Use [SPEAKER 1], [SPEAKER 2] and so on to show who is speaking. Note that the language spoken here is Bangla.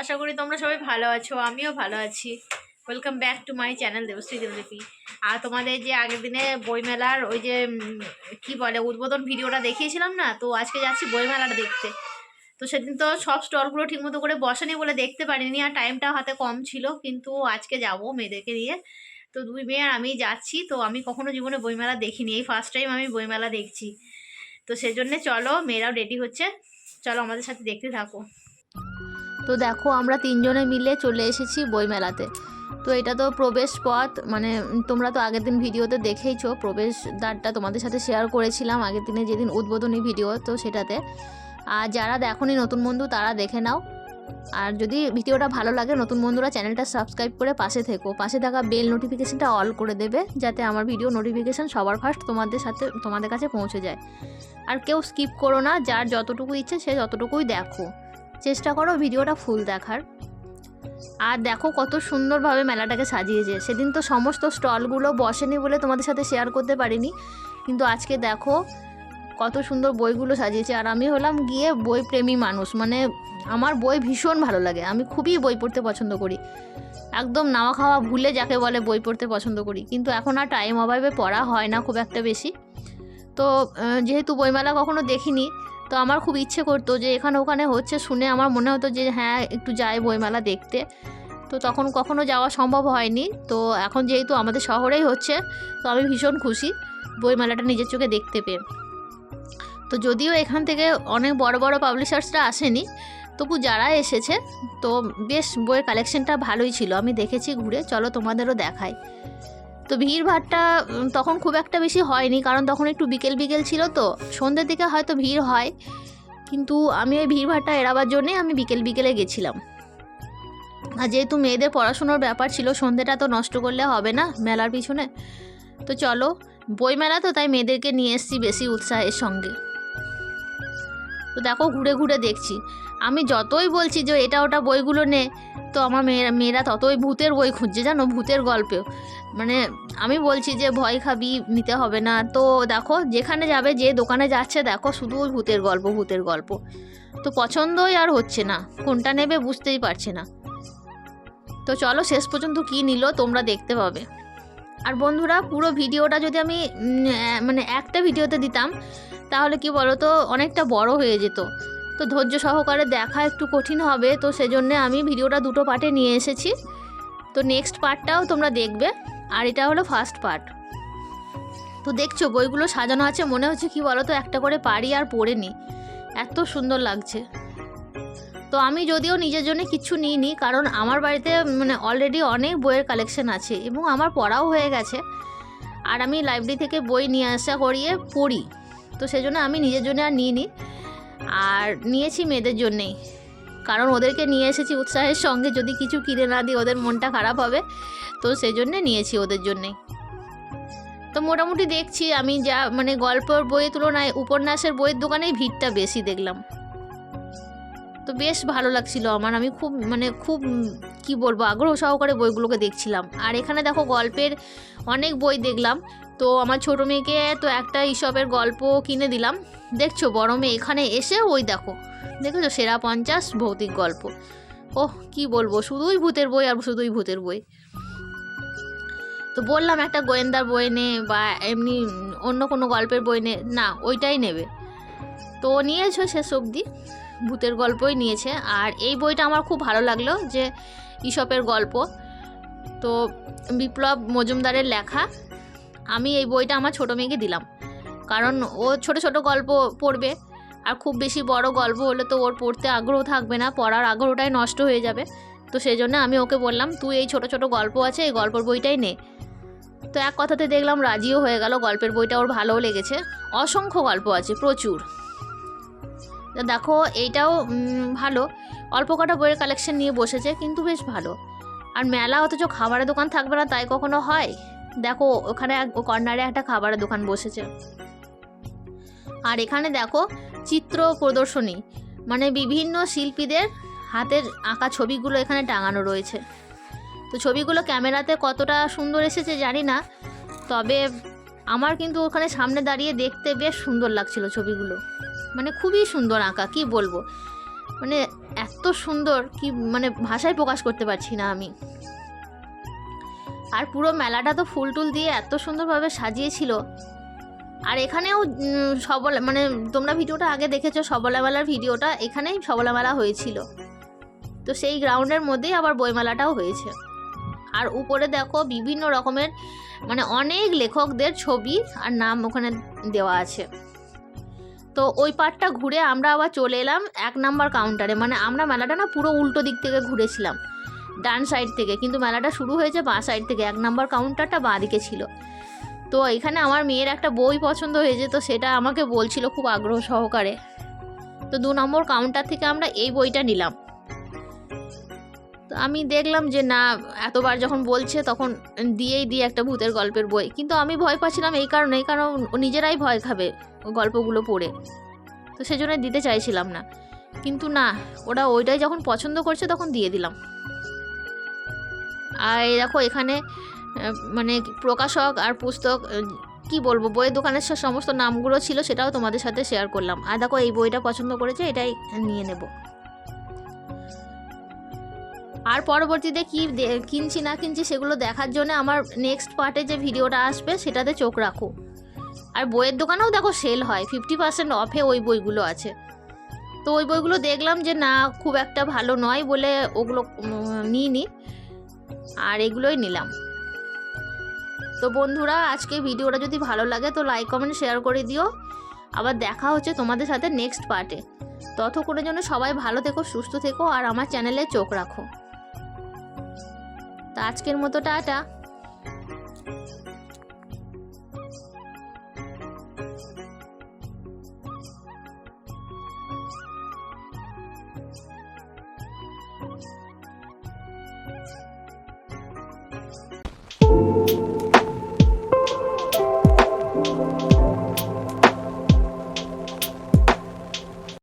[SPEAKER 1] আশা করি তোমরা সবাই ভালো আছো, আমিও ভালো আছি। Welcome back to my channel Debashree Deblipi. আর তোমাদের যে আগের দিনে বইমেলার ওই যে কি বলে উদ্বোধন ভিডিওটা দেখিয়েছিলাম না, তো আজকে যাচ্ছি বইমেলাটা দেখতে। তো সেদিন তো সব স্টলগুলো ঠিকমতো করে বসেনি বলে দেখতে পারিনি, আর টাইমটা হাতে কম ছিল, কিন্তু আজকে যাব মেয়েদেরকে নিয়ে। তো দুই মেয়ে আর আমি যাচ্ছি। তো আমি কখনো জীবনে বইমেলা দেখিনি, এই ফার্স্ট টাইম আমি বইমেলা দেখছি। তো সেজন্যে চলো, মেয়েরাও রেডি হচ্ছে, চলো আমাদের সাথে দেখতে থাকো। তো দেখো আমরা তিনজনে মিলে চলে এসেছি বইমেলাতে। তো এটা তো প্রবেশ পথ, মানে তোমরা তো আগের দিন ভিডিওতে দেখেইছো, প্রবেশদ্বারটা তোমাদের সাথে শেয়ার করেছিলাম আগের দিনে যেদিন উদ্বোধনী ভিডিও, তো সেটাতে। আর যারা দেখোনি নতুন বন্ধু তারা দেখে নাও। আর যদি ভিডিওটা ভালো লাগে নতুন বন্ধুরা চ্যানেলটা সাবস্ক্রাইব করে পাশে থেকো, পাশে থাকা বেল নোটিফিকেশানটা অল করে দেবে, যাতে আমার ভিডিও নোটিফিকেশান সবার ফার্স্ট তোমাদের কাছে পৌঁছে যায়। আর কেউ স্কিপ করো না, যার যতটুকু ইচ্ছে সে যতটুকুই দেখো, চেষ্টা করো ভিডিওটা ফুল দেখার। আর দেখো কত সুন্দরভাবে মেলাটাকে সাজিয়েছে। সেদিন তো সমস্ত স্টলগুলো বসেনি বলে তোমাদের সাথে শেয়ার করতে পারিনি, কিন্তু আজকে দেখো কত সুন্দর বইগুলো সাজিয়েছে। আর আমি হলাম গিয়ে বই প্রেমী মানুষ, মানে আমার বই ভীষণ ভালো লাগে, আমি খুবই বই পড়তে পছন্দ করি, একদম নাওয়া খাওয়া ভুলে যাকে বলে বই পড়তে পছন্দ করি। কিন্তু এখন আর টাইম অভাবে পড়া হয় না খুব একটা বেশি। তো যেহেতু বইমেলা কখনো দেখিনি, তো আমার খুব ইচ্ছে করতো যে এখানে ওখানে হচ্ছে শুনে আমার মনে হতো যে হ্যাঁ একটু যাই বইমেলা দেখতে। তো তখন কখনো যাওয়া সম্ভব হয়নি। তো এখন যেহেতু আমাদের শহরেই হচ্ছে, তো আমি ভীষণ খুশি বইমেলাটা নিজের চোখে দেখতে পেয়ে। তো যদিও এখান থেকে অনেক বড় বড় পাবলিশার্সরা আসেনি, তবু যারা এসেছে তো বেশ বইয়ের কালেকশনটা ভালোই ছিল, আমি দেখেছি ঘুরে, চলো তোমাদেরও দেখাই। তো ভিড়ভাড়টা তখন খুব একটা বেশি হয়নি, কারণ তখন একটু বিকেল বিকেল ছিল, তো সন্ধ্যের দিকে হয়তো ভিড় হয়, কিন্তু আমি ওই ভিড়ভাড়টা এড়াবার জন্যে আমি বিকেল বিকেলে গেছিলাম। আর যেহেতু মেয়েদের পড়াশুনোর ব্যাপার ছিল, সন্ধ্যেটা তো নষ্ট করলে হবে না মেলার পিছনে। তো চলো, বইমেলা তো তাই মেয়েদেরকে নিয়ে এসেছি বেশি উৎসাহের সঙ্গে। তো দেখো ঘুরে ঘুরে দেখছি, আমি যতই বলছি যে এটা ওটা বইগুলো নে, তো আমার মেয়েরা ততই ভূতের বই খুঁজছে, জানো, ভূতের গল্পেও। মানে আমি বলছি যে ভয় খাবি, নিতে হবে না। তো দেখো যেখানে যাবে, যে দোকানে যাচ্ছে, দেখো শুধু ওই ভূতের গল্প ভূতের গল্প। তো পছন্দই আর হচ্ছে না, কোনটা নেবে বুঝতেই পারছে না। তো চলো শেষ পর্যন্ত কী নিল তোমরা দেখতে পাবে। আর বন্ধুরা, পুরো ভিডিওটা যদি আমি মানে একটা ভিডিওতে দিতাম, তাহলে কি বলো তো অনেকটা বড় হয়ে যেত, তো ধৈর্য সহকারে দেখা একটু কঠিন হবে। তো সেজন্যে আমি ভিডিওটা দুটো পার্টে নিয়ে এসেছি। তো নেক্সট পার্টটাও তোমরা দেখবে, আর এটা হলো ফার্স্ট পার্ট। তো দেখছো বইগুলো সাজানো আছে, মনে হচ্ছে কি বলো তো একটা করে পারি আর পড়ে নিই, এত সুন্দর লাগছে। তো আমি যদিও নিজের জন্য কিছু নিইনি, কারণ আমার বাড়িতে মানে অলরেডি অনেক বইয়ের কালেকশন আছে এবং আমার পড়াও হয়ে গেছে। আর আমি লাইব্রেরি থেকে বই নিয়ে আসা করিয়ে পড়ি, তো সেজন্য আমি নিজের জন্য আর নিইনি। আর নিয়েছি মেয়েদের জন্যেই, কারণ ওদেরকে নিয়ে এসেছি উৎসাহের সঙ্গে, যদি কিছু কিনে না দিই ওদের মনটা খারাপ হবে, তো সেই জন্যে নিয়েছি ওদের জন্যেই। তো মোটামুটি দেখছি আমি যা মানে গল্পের বইয়ের তুলনায় উপন্যাসের বইয়ের দোকানেই ভিড়টা বেশি দেখলাম। তো বেশ ভালো লাগছিল আমার, আমি খুব কি বলবো আগ্রহ সহকারে বইগুলোকে দেখছিলাম। আর এখানে দেখো গল্পের অনেক বই দেখলাম। তো আমার ছোটো মেয়েকে তো একটা ঈশপের গল্প কিনে দিলাম। দেখছো বড় মেয়ে এখানে এসে ওই দেখেছো সেরা 50 ভৌতিক গল্প। ওহ কি বলবো, শুধুই ভূতের বই আর শুধুই ভূতের বই। তো বললাম একটা গোয়েন্দার বই নে বা এমনি অন্য কোনো গল্পের বই নে, না ওইটাই নেবে। তো নিয়েছো শেষ অবধি ভূতের গল্পই নিয়েছে। আর এই বইটা আমার খুব ভালো লাগলো, যে ঈশপের গল্প, তো বিপ্লব মজুমদারের লেখা। আমি এই বইটা আমার ছোটো মেয়েকে দিলাম, কারণ ও ছোট ছোট গল্প পড়বে, আর খুব বেশি বড় গল্প হলে তো ওর পড়তে আগ্রহ থাকবে না, পড়ার আগ্রহটাই নষ্ট হয়ে যাবে। তো সেই জন্য আমি ওকে বললাম তুই এই ছোট ছোট গল্প আছে এই গল্পের বইটাই নে। তো এক কথাতে দেখলাম রাজিও হয়ে গেল, গল্পের বইটা ওর ভালোও লেগেছে, অসংখ্য গল্প আছে প্রচুর। দেখো এইটাও ভালো, অল্প কটা বইয়ের কালেকশন নিয়ে বসেছে, কিন্তু বেশ ভালো। আর মেলা অথচ খাবারের দোকান থাকবে না তাই কখনো হয়? দেখো ওখানে কর্নারে একটা খাবারের দোকান বসেছে। আর এখানে দেখো চিত্র প্রদর্শনী, মানে বিভিন্ন শিল্পীদের হাতের আঁকা ছবিগুলো এখানে টাঙানো রয়েছে। তো ছবিগুলো ক্যামেরাতে কতটা সুন্দর এসেছে জানি না, তবে আমার কিন্তু ওখানে সামনে দাঁড়িয়ে দেখতে বেশ সুন্দর লাগছিল ছবিগুলো, মানে খুবই সুন্দর আঁকা, কি বলবো। মানে এত সুন্দর কি মানে ভাষায় প্রকাশ করতে পারছি না আমি। আর পুরো মেলাটা তো ফুল টুল দিয়ে এত সুন্দরভাবে সাজিয়েছিল। আর এখানেও সবলা মানে তোমরা ভিডিওটা আগে দেখেছো সবলা মেলার ভিডিওটা, এখানেই সবলা মেলা হয়েছিল। তো সেই গ্রাউন্ডের মধ্যেই আবার বইমেলাটাও হয়েছে। আর উপরে দেখো বিভিন্ন রকমের মানে অনেক লেখকদের ছবি আর নাম ওখানে দেওয়া আছে। তো ওই পার্টটা ঘুরে আমরা আবার চলে এলাম 1 নাম্বার কাউন্টারে। মানে আমরা মেলাটা না পুরো উল্টো দিক থেকে ঘুরেছিলাম, ডান সাইড থেকে, কিন্তু মেলাটা শুরু হয়েছে বাঁ সাইড থেকে। 1 নাম্বার কাউন্টারটা বাঁ দিকে ছিল। তো এখানে আমার মেয়ের একটা বই পছন্দ হয়েছে, তো সেটা আমাকে বলছিল খুব আগ্রহ সহকারে। তো 2 নম্বর কাউন্টার থেকে আমরা এই বইটা নিলাম। তো আমি দেখলাম যে না, এতবার যখন বলছে তখন দিয়েই দিই একটা ভূতের গল্পের বই। কিন্তু আমি ভয় পাচ্ছিলাম এই কারণে, কারণ ও নিজেরাই ভয় খাবে গল্পগুলো পড়ে, তো সেজন্য দিতে চাইছিলাম না। কিন্তু না, ওরা ওইটাই যখন পছন্দ করছে তখন দিয়ে দিলাম। আর এই দেখো এখানে মানে প্রকাশক আর পুস্তক কি বলবো, বইয়ের দোকানের সমস্ত নামগুলো ছিল, সেটাও তোমাদের সাথে শেয়ার করলাম। আর দেখো এই বইটা পছন্দ করেছে, এটাই নিয়ে নেব। আর পরবর্তীতে কি কিনছি না কিনছি সেগুলো দেখার জন্য আমার নেক্সট পার্টে যে ভিডিওটা আসবে সেটাতে চোখ রাখো। আর বইয়ের দোকানেও দেখো সেল হয়, 50% অফে ওই বইগুলো আছে। তো ওই বইগুলো দেখলাম যে না, খুব একটা ভালো নয় বলে ওগুলো নিইনি, আর এগুলোই নিলাম। তো বন্ধুরা, আজকে ভিডিওটা যদি ভালো লাগে তো লাইক কমেন্ট শেয়ার করে দিও। আবার দেখা হচ্ছে তোমাদের সাথে নেক্সট পার্টে। ততক্ষণের জন্য সবাই ভালো থেকো, সুস্থ থেকো, আর আমার চ্যানেলে চোখ রাখো। তা আজকের মতো টাটা।